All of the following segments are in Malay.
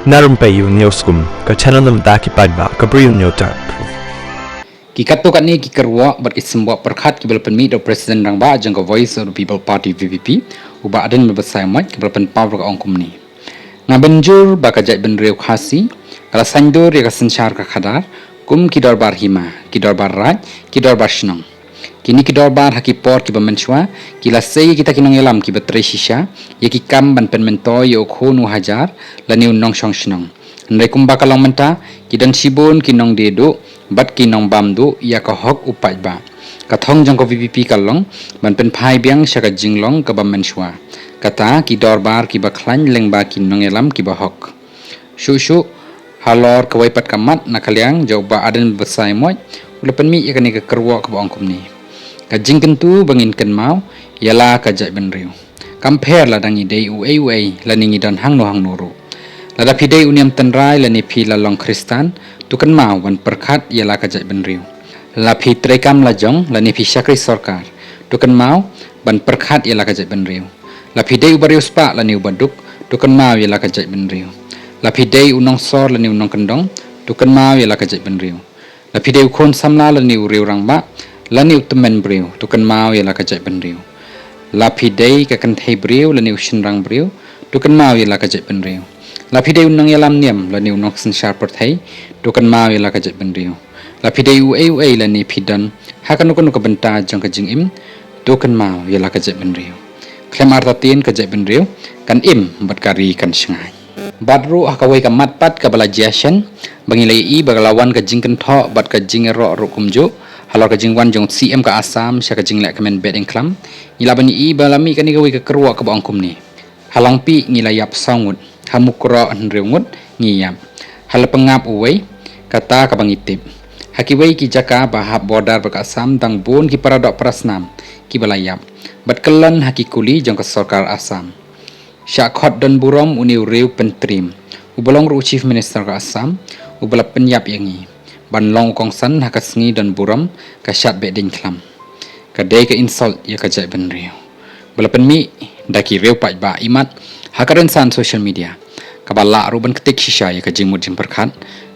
Narum payu neoskum ka channel nam ta ki padba ka briu neotar. Ki kato kat ni ki kerwa ber isembuat perkhat ki belpen mi do presiden rang ba jang ka Voice of the People Party VVP uba aden membesai mat ki belpen power ka ongkum ni. Ngabenjur ba ka jai ben reu khasi kala sandur ya ka senchar ka khadar kum ki dor bar hima ki dor bar raj ki dor bar shnong. Kini ki dor bar haki por ki bamenchwa ki la sei kita kinong elam ki betre shisha ya ki kam ban pen mento yo khonu hajar la ni unong shong shnong. Ndai kum ba kalong menta ki dan sibun ki nong dedo bat ki nong bamdu ya ka hok upai ba ka thong jang ko VVP kalong ban pen phai biang shaka jinglong ka bamenchwa kata ki dor bar ki ba khlan leng ba ki nong elam ki ba hok shu halor ka waipat kamat nakaliang jau ba aden besai moy ulepen mi ya ka ni ka kerwa ka ba ongkum ni ka jingken tu bangin ken mau yala ka jai ben riu compare la dangi dei uai la ningi dan hang no ro la da pidei uniam tenrai la ni pi la long kristan tu kan mau wan perkhat yala ka jai ben riu la phi trekam la jong la ni pi syakri sarkar tu kan mau ban perkhat yala ka jai ben riu la pidei ubariu spa la ni ubaduk tu kan mau yala ka jai ben riu la pidei unong sor la ni unong kendong tu kan mau yala ka jai ben riu la pidei khon samla la ni uriu rang ba la ni utmen briu tu kan mau yala ka jai ben riu la pidei ka kan thei briu la ni ushin rang briu tu kan mau yala ka jai ben riu la pidei unong yalam niam la ni unong sin sharp thei tu kan mau yala ka jai ben riu la pidei uai la ni pidan ha kan ka benta jang ka jing im tu kan mau yala ka jai ben riu klem artatin ka jai ben riu kan im bat kari kan shngai badru ka wai ka mat pat ka bala jashan bangilai i bagalawan ka jing kan tho bat ka jing ro ro kumjo halor ka jing wan jong CM ka Assam sya ka jing lek kemen bedeng klam ngilabani i balami ka ni ka wai ka kerwa ka bangkum ni halang pi ngilayap sangut hamukro nreungut ngiyam hal pengap uwei kata ka bangitip hakiwei ki jaka bahab border ka Assam dang bon ki paradok prasnam ki balayap bat kelan hakikuli jong ka sarkar Assam syakhot dan burom uni ureu pentrim ubalong ru chief minister ka Assam ubala penyap yangi ban long kongsan hakasngi dan buram ka syat bedeng klam kadai ka insult ya ka jai ben riu balapen mi daki reu pai ba imat hakaran san social media kabala ruban ketik shisha ya ka jingmut jing perkhat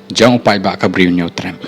jong upai ba ka briu neutram